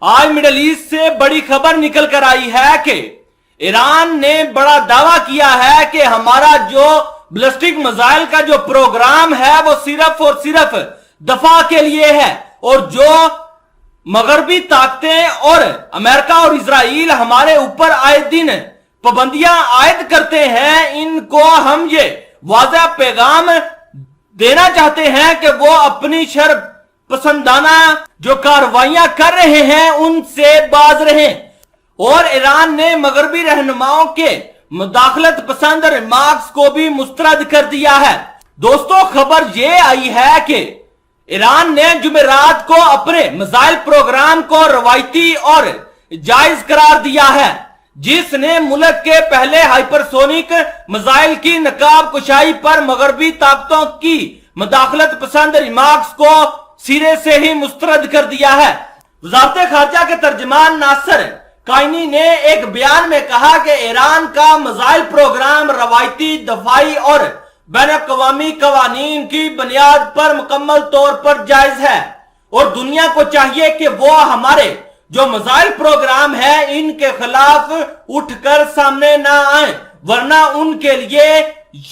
आज middle east से बड़ी खबर निकल कर आई है कि ईरान ने बड़ा दावा किया है कि हमारा जो बैलिस्टिक मिसाइल का जो प्रोग्राम है वो सिर्फ और सिर्फ दफा के लिए है, और जो मगरबी ताकतें और अमेरिका और इजराइल हमारे ऊपर आए दिन पाबंदियां आयद करते हैं, इनको हम ये वाज़ेह पैगाम देना चाहते हैं कि वो अपनी शर पसंदाना जो कार्रवाइयां कर रहे हैं उनसे बाज रहें। और ईरान ने मगरबी रहनुमाओं के मुदाखलत पसंद रिमार्क्स को भी मुस्तरद कर दिया है। दोस्तों, खबर ये आई है कि ईरान ने जुमेरात को अपने मिसाइल प्रोग्राम को रवायती और जायज करार दिया है, जिसने मुल्क के पहले हाइपरसोनिक मिसाइल की नकाब कुशाई पर मगरबी ताकतों की मुदाखलत पसंद रिमार्क्स को सिरे से ही मुस्तरद कर दिया है। वज़ारत खारजा के तर्जमान नासिर कायनी ने एक बयान में कहा कि ईरान का मिसाइल प्रोग्राम रवायती, दफाई और बैन-अक़वामी कवानीन की बुनियाद पर मुकम्मल तौर पर जायज है, और दुनिया को चाहिए कि वो हमारे जो मिसाइल प्रोग्राम है इनके खिलाफ उठकर सामने ना आए, वरना उनके लिए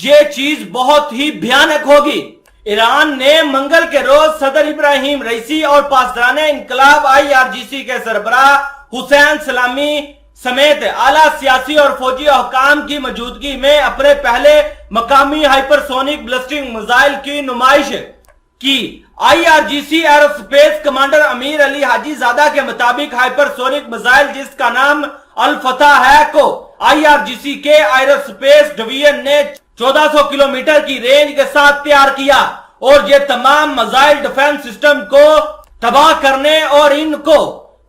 ये चीज बहुत ही भयानक होगी। ईरान ने मंगल के रोज सदर इब्राहिम रईसी और पासदाने इनकलाब IRGC के सरबराह हुसैन सलामी समेत आला सियासी और फौजी हुकाम की मौजूदगी में अपने पहले मकामी हाइपरसोनिक बैलिस्टिक मिसाइल की नुमाइश की। IRGC एरोस्पेस कमांडर अमीर अली हाजी ज़ादा के मुताबिक हाइपरसोनिक मिसाइल जिसका नाम अल फतह है को IRGC के एरोस्पेस डिवीजन ने 1400 किलोमीटर की रेंज के साथ तैयार किया, और ये तमाम मिसाइल डिफेंस सिस्टम को तबाह करने और इनको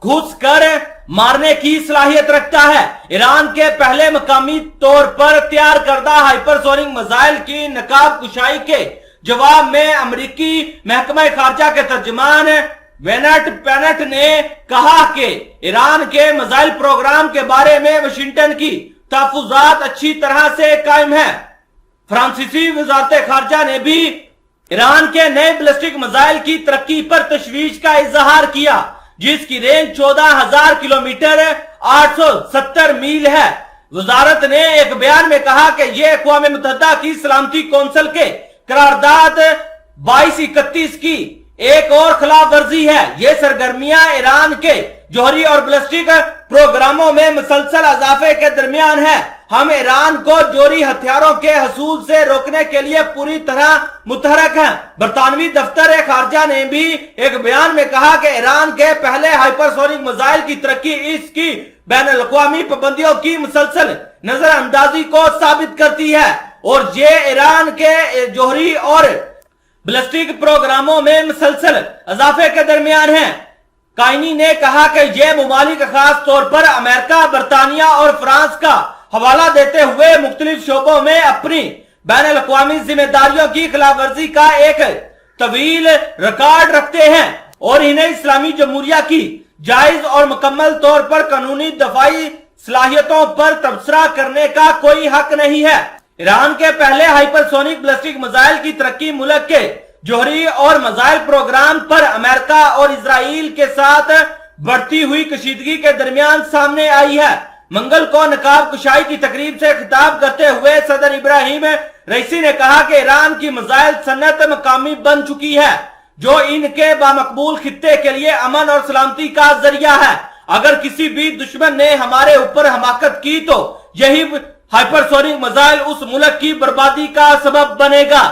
घुस कर मारने की सलाहियत रखता है। ईरान के पहले मकामी तौर पर तैयार करदा हाइपरसोनिक मिसाइल की नकाब कुशाई के जवाब में अमेरिकी महकमा खारजा के तर्जमान वेनेट पेनेट ने कहा कि ईरान के मिसाइल प्रोग्राम के बारे में वाशिंगटन की तहफुजात अच्छी तरह से कायम है। फ्रांसीसी वज़ारत खारजा ने भी ईरान के नए बैलिस्टिक मिसाइल की तरक्की पर तशवीश का इजहार किया, जिसकी रेंज 14,000 किलोमीटर 870 मील है। वजारत ने एक बयान में कहा कि यह अक़वाम मुत्तहिदा की सलामती कौंसिल के करारदाद 2231 की एक और खिलाफ वर्जी है। ये सरगर्मियां ईरान के जौहरी और बैलिस्टिक प्रोग्रामों में मुसलसल इजाफे के दरमियान है। हम ईरान को जौहरी हथियारों के हसूल से रोकने के लिए पूरी तरह मुतहरक हैं। बरतानवी दफ्तर खारजा ने भी एक बयान में कहा कि ईरान के पहले हाइपरसोनिक मिसाइल की तरक्की इसकी बैन-अल-अक़वामी पाबंदियों की मुसलसल नजरअंदाजी को साबित करती है, और ये ईरान के जौहरी और बैलिस्टिक प्रोग्रामों में मुसलसल इजाफे के दरमियान है। कायनी ने कहा कि यह मुमालिक खास तौर पर अमेरिका, बरतानिया और फ्रांस का हवाला देते हुए मुख्तलिफ शोबों में अपनी बैन-अल-अक़वामी जिम्मेदारियों की खिलाफ वर्जी का एक तवील रिकॉर्ड रखते हैं, और इन्हें इस्लामी जमहूरिया की जायज और मुकम्मल तौर पर कानूनी दफाई सलाहियतों पर तबसरा करने का कोई हक नहीं है। ईरान के पहले हाइपरसोनिक बैलिस्टिक मिसाइल की तरक्की मुल्क के जौहरी और मिसाइल प्रोग्राम पर अमेरिका और इजराइल के साथ बढ़ती हुई कशीदगी के दरमियान सामने आई है। मंगल को नकाब कुशाई की तकरीब से खिताब करते हुए सदर इब्राहिम रईसी ने कहा कि ईरान की मिसाइल सन्नत मकामी बन चुकी है, जो इनके बामकबूल खित्ते के लिए अमन और सलामती का जरिया है। अगर किसी भी दुश्मन ने हमारे ऊपर हमाकत की तो यही हाइपरसोनिक मिसाइल उस मुल्क की बर्बादी का सबब बनेगा।